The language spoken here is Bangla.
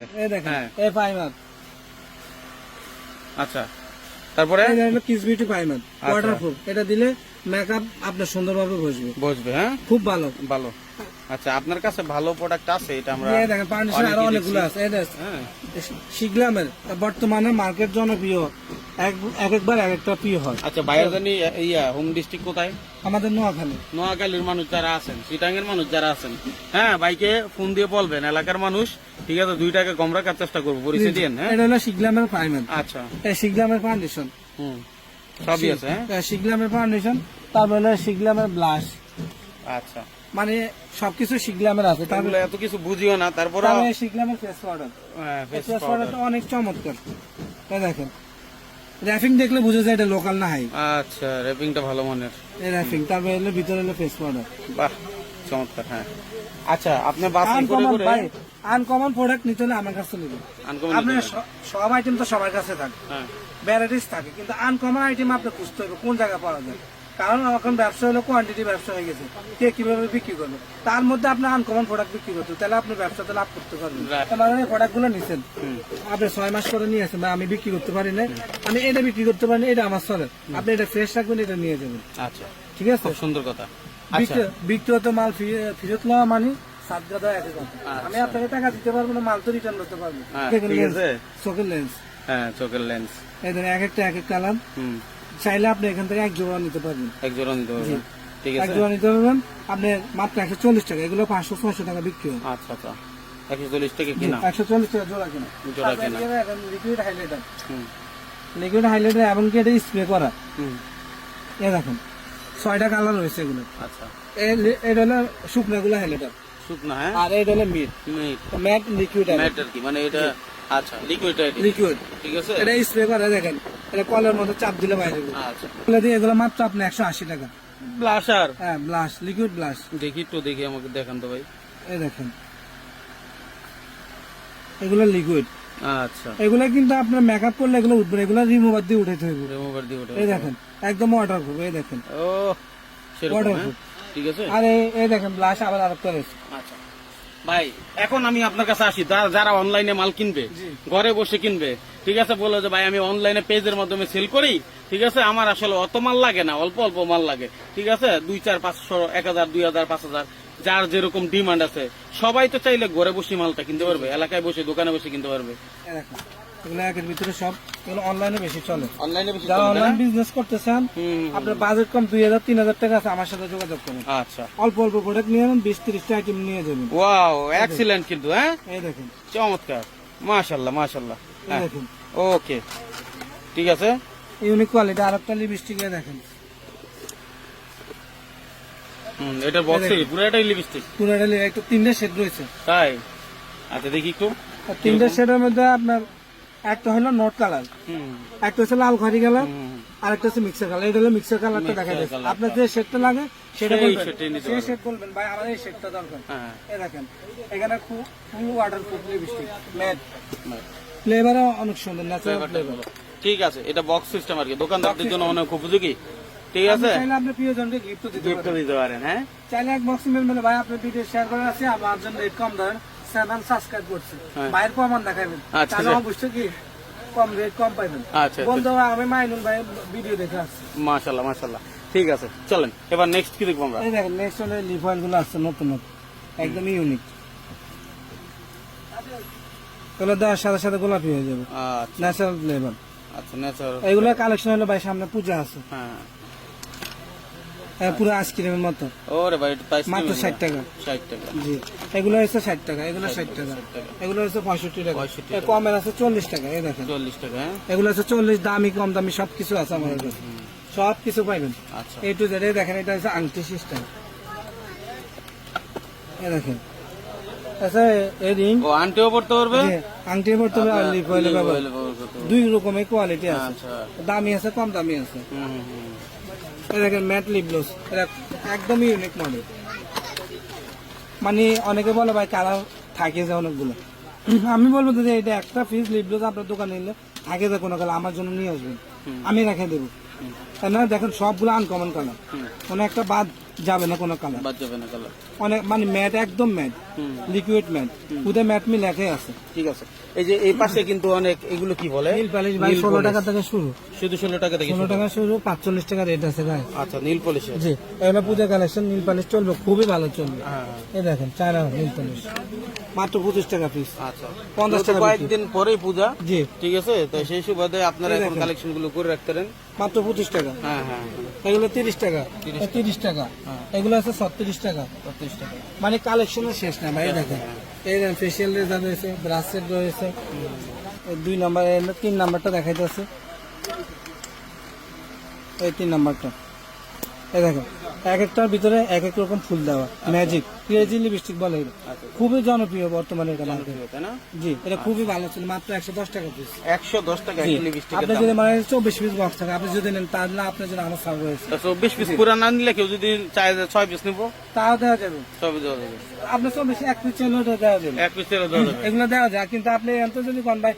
এই দেখেন হ্যাঁ। এই প্রাইমার আচ্ছা, তারপরে এই হলো কিস বিউটি প্রাইমার আচ্ছা। ওয়াটারপ্রুফ। এটা দিলে মেকআপ আপনার সুন্দরভাবে বসবে, বসবে। হ্যাঁ, খুব ভালো। ভালো। আচ্ছা, আপনার কাছে ভালো প্রোডাক্ট আছে, এটা আমরা এই দেখেন ফাউন্ডেশন আরো অনেকেই অনেকগুলো দেখছি। আছে। এই দেখেন হ্যাঁ, শিগলামের বর্তমানে মার্কেট জনপ্রিয়, একবার এক একটা প্রিয় হয়। আচ্ছা, বাইরে জানি হোম ডিস্ট্রিক্ট কোথায়? আমাদের নোয়াখালী। নোয়াখালীর মানুষ যারা আছেন, চিটাঙ্গের মানুষ যারা আছেন, হ্যাঁ, বাইকে ফোন দিয়ে বলবেন এলাকার মানুষ, ঠিক আছে, 2 টাকা কম রাখার চেষ্টা করবো, পরিচয় দিন। হ্যাঁ, এটা হলো শিগলামের প্রাইমার। আচ্ছা, এই শিগলামের ফাউন্ডেশন, সবই আছে। হ্যাঁ, শিগলামের ফাউন্ডেশন, তারপরে হলো শিগলামের ব্লাশ, আচ্ছা, মানে সবকিছু শিগলামের আছে। তাহলে তারপরে এত কিছু বুঝিও না, তারপরে শিগলামের ফেস পাউডার, ফেস ফেস পাউডারটা অনেক চমৎকার। এই দেখেন র্যাপিং দেখলে বুঝে যায় এটা লোকাল না হাই। আচ্ছা, র্যাপিংটা ভালো মনের। এই র্যাপিং, তারপরে হলো ভিতরে হলো ফেস পাউডার। বাহ, চমৎকার। হ্যাঁ, আচ্ছা, আপনি বাছাই করে আনকমন করে ভাই, আনকমন প্রোডাক্ট নিতে হলে আমার কাছে নেবেন। আনকমন আপনার নিতে হবে। সব আইটেম তো সবার কাছে থাকে, হ্যাঁ, ভ্যারাইটিস থাকে, কিন্তু আনকমন আইটেম আপনি খুঁজতে হবে কোন জায়গায় পাওয়া যায়। কারণ এখন ব্যবসা হলো কোয়ান্টিটি ব্যবসা হয়ে গেছে, কে কিভাবে বিক্রি করবে, তার মধ্যে আপনি আনকমন প্রোডাক্ট বিক্রি করতে তাহলে আপনি ব্যবসাতে লাভ করতে পারবেন। Right. আমার এই প্রোডাক্ট গুলো নিচ্ছেন, আপনি 6 মাস করে নিয়ে আসেন, আমি বিক্রি করতে পারি না, আমি এটা বিক্রি করতে পারি না, এটা আমার চলে, আপনি এটা ফ্রেশ রাখবেন, এটা নিয়ে যাবেন। আচ্ছা, ঠিক আছে, খুব সুন্দর কথা। আচ্ছা, বিক্রিত মাল ফেরত নেওয়া মানে সাত গাদা এক কথা। আচ্ছা। আমি আপনাকে টাকা দিতে পারবো না, মাল তো রিটার্ন করতে পারবো। হ্যাঁ, দেখেন ঠিক lens, আছে। চোখের লেন্স, হ্যাঁ, চোখের লেন্স। এই ধরেন এক একটা এক এক কালার, চাইলে আপনি এখান থেকে এক জোড়া নিতে পারবেন। এক জোড়া নিতে জি। পারবেন, ঠিক এক আছে। জোড়া নিতে পারবেন আপনি মাত্র 140 টাকা, এগুলো 500-600 টাকা বিক্রি হয়। আচ্ছা, আচ্ছা, 140 টাকা কিনা, 140 টাকা জোড়া কিনা। জোড়া কেনা। লিকুইড হাইলাইটার, হুম, লিকুইড হাইলাইটার এবং কি এটা স্প্রে করা। হুম, এ দেখেন 6টা কালার রয়েছে এগুলো। আচ্ছা, এটা হলো শুকনো গুলো হাইলাইটার, শুকনা। হ্যাঁ, আর এটা হলো মিট ম্যাট লিকুইড ম্যাট আর কি, মানে এটা আচ্ছা লিকুইড, লিকুইড, ঠিক আছে। এটা স্প্রে করা। দেখেন এটা কলের মতো চাপ দিলে বাইরে যাবে। আচ্ছা, এগুলো দিয়ে এগুলো মাত্র আপনি 180 টাকা। ব্লাশার হ্যাঁ, ব্লাশ, লিকুইড ব্লাশ। দেখি তো, দেখি আমাকে দেখান তো ভাই। এই দেখেন এগুলো লিকুইড, আচ্ছা, এগুলো কিন্তু আপনার মেকআপ করলে এগুলো উঠবে না, এগুলো রিমুভার দিয়ে উঠাইতে হবে। রিমুভার দিয়ে ওঠে। এই দেখেন একদম ওয়াটারপ্রুফ, এই দেখেন ও, সেরকম। হ্যাঁ, ওয়াটারপ্রুফ। ঠিক আছে। আর এই দেখেন ব্লাশ আবার আরেকটা রয়েছে। আচ্ছা ভাই, এখন আমি আপনার কাছে আসি, যারা অনলাইনে মাল কিনবে, জি। ঘরে বসে কিনবে, ঠিক আছে, বলে যে ভাই আমি অনলাইনে পেজের মাধ্যমে সেল করি, ঠিক আছে, আমার আসলে অত মাল লাগে না, অল্প অল্প মাল লাগে, ঠিক আছে, 2-4-500, 1000, 2000, 5000, যার যেরকম ডিমান্ড আছে, সবাই তো চাইলে ঘরে বসে মালটা কিনতে পারবে, এলাকায় বসে দোকানে বসে কিনতে পারবে। এই দেখেন এগুলো একের ভিতরে সব, এগুলো অনলাইনে বেশি চলে। অনলাইনে বেশি যারা চলে, অনলাইন না? বিজনেস করতে চান, হুম, আপনার বাজেট কম 2000-3000 টাকা আছে, আমার সাথে যোগাযোগ করুন। আচ্টা, অল্প অল্প প্রোডাক্ট নিয়ে নেন, 20-30টা আইটেম নিয়ে যাবেন। ওয়াও, এক্সিলেন্ট কিন্তু। হ্যাঁ, এই দেখেন, চমৎকার, মাশাআল্লাহ, মাশাআল্লাহ। এই দেখেন ওকে, ঠিক আছে। Unique quality. আরেকটা লিপস্টিক দেখেন, এটা বক্সে পুরোটাই লিপস্টিক, পুরো একটা 3টে শেড রয়েছে। তাই? আচ্ছা, দেখি একটু। আর 3টে শেডের মধ্যে আপনার একটা হলো নোট কালার, হুম, একটা হচ্ছে লাল খয়েরি কালার, হুম, আর একটা হচ্ছে মিক্সার কালার। এটা হলো মিক্সার কালারটা দেখা যাচ্ছে। কালারটা। আপনার যে শেডটা লাগে সেটা সেই বলবেন, শেডটাই নিতে সেই পারবেন। শেড বলবেন ভাই আমার এই শেডটা দরকার। হ্যাঁ, এই দেখেন এখানে খুব ফুল ওয়াটারপ্রুফ লিপস্টিক, ম্যাট, হ্যাঁ। ফ্লেভারও অনেক সুন্দর, ন্যাচারাল ফ্লেভারটা ফ্লেভার। ভালো। ঠিক আছে, এটা বক্স সিস্টেম আর কি, দোকানদারদের জন্য অনেক উপযোগী, ঠিক আছে। চাইলে আপনি প্রিয়জনকে গিফট দিতে গিফট পারেন। দিতে পারেন। হ্যাঁ, চাইলে এক বক্স মেল মানে ভাই আপনি ভিডিও শেয়ার করে আছে, আমার জন্য রেট কম ধরেন, চ্যানেল সাবস্ক্রাইব করছে, হ্যাঁ। বাইরের প্রমাণ দেখাবেন, আচ্ছা, তাহলে আচ্ছা। অবশ্যই কি কম রেট কম পাইবেন। আচ্ছা, বলতে আমি মাইনুল ভাই ভিডিও দেখে আসছি। মাশাআল্লাহ, মাশাআল্লাহ। ঠিক আছে, চলেন এবার নেক্সট কি দেখবো আমরা। এই দেখেন নেক্সট হলো লিপ অয়েল গুলো আসছে নতুন নতুন, একদম ইউনিক। এগুলো দেওয়ার সাথে সাথে গোলাপি হয়ে যাবে, আচ্ছা, ন্যাচারাল ফ্লেভার। আচ্ছা, ন্যাচারাল। এগুলো কালেকশন হলো ভাই সামনে পূজা আছে, হ্যাঁ, পুরো আইসক্রিমের মতো, ওরে ভাই, এটা প্রাইস মাত্র 60 টাকা। 60 টাকা। জি, এগুলো হচ্ছে 60 টাকা, এগুলো 60 টাকা, এগুলো হচ্ছে 65 টাকা, 65 এর কমের আছে 40 টাকা। এই দেখেন 40 টাকা। হ্যাঁ, এগুলো আছে 40, দামি কম দামি সবকিছু আছে আমাদের কাছে, সব কিছু পাইবেন আচ্ছা, এ টু জেড। এই দেখেন এটা হচ্ছে আংটি সিস্টেম, এই দেখেন আচ্ছা এই রিং, ও আন্টিও পড়তে পারবে, আংটি পড়তে হবে আর লিপ অয়েল ব্যবহার। অয়েল ব্যবহার করতে পারবে। দুই রকমের কোয়ালিটি আছে, আচ্ছা, দামি আছে কম দামি আছে। হুম, হুম, হুম। এই দেখেন ম্যাট লিপ গ্লোস, এটা একদমই ইউনিক মডেল। মানে অনেকে বলে ভাই কালার থাকে যে অনেকগুলো, আমি বলবো যে এটা একটা পিস লিপ গ্লোস আপনার দোকানে নিলে থাকে যে কোনো কালার আমার জন্য নিয়ে আসবেন, আমি রেখে দেবো। তাই না, দেখেন সবগুলো আনকমন কালার, কোনো একটা বাদ যাবে না কোনো কালার। বাদ যাবে না কালার। অনেক মানে ম্যাট একদম ম্যাট, লিকুইড ম্যাট, উদে ম্যাট মি লেখাই আছে। ঠিক আছে। এই যে এই পাশে কিন্তু অনেক, এগুলো কি বলে? নীল পালিশ ভাই 16 টাকা থেকে শুরু, শুধু 16 টাকা থেকে 16 টাকা শুরু, 45 টাকা রেট আছে ভাই। আচ্ছা, নীল পলিশের। জি, এগুলো পূজা কালেকশন, নীল পালিশ চলবে, খুবই ভালো চলবে। হ্যাঁ। এই দেখেন চায়না নীল পালিশ মাত্র 25 টাকা পিস। আচ্ছা, 50 টাকা কয়েকদিন পরেই পূজা। জি, ঠিক আছে, তো সেই সুবাদে আপনারা এই এখন দেখেন। কালেকশন গুলো করে রাখতে পারেন। মাত্র 25 টাকা। হ্যাঁ হ্যাঁ, এগুলো 30 টাকা, 30 টাকা, হ্যাঁ। এগুলো আছে 36 টাকা। 35 টাকা। মানে কালেকশনের শেষ না ভাই। দেখেন এই দেখেন ফেশিয়াল রেজার রয়েছে, ব্রাশ সেট রয়েছে। 2 নাম্বার, 3 নাম্বারটা দেখাইতেছে, এই 3 নাম্বারটা। এই দেখেন এক একটার ভিতরে এক এক রকম ফুল দেওয়া, ম্যাজিক ক্রেজি লিপস্টিক বলে এটা। খুবই জনপ্রিয় বর্তমানে এটা মার্কেটে। তাই না? জি, এটা খুবই ভালো ছিল, মাত্র 110 টাকা পিস। 110 টাকা জি, একটা লিপস্টিকের আপনি দাম। যদি মানে 24 পিস বক্স থাকে, আপনি যদি নেন তাহলে আপনার জন্য আমার সার্ভ রয়েছে। 24 পিস পুরা না নিলে কেউ যদি চায় যে 6 পিস নিবো, তাও দেওয়া যাবে। সব দেওয়া যাবে। আপনার 24 এক পিস চাইলে ওটা দেওয়া যাবে, 1 পিস দেওয়া যাবে। এগুলো দেওয়া যায়। কিন্তু আপনি এত যদি কোন ভাই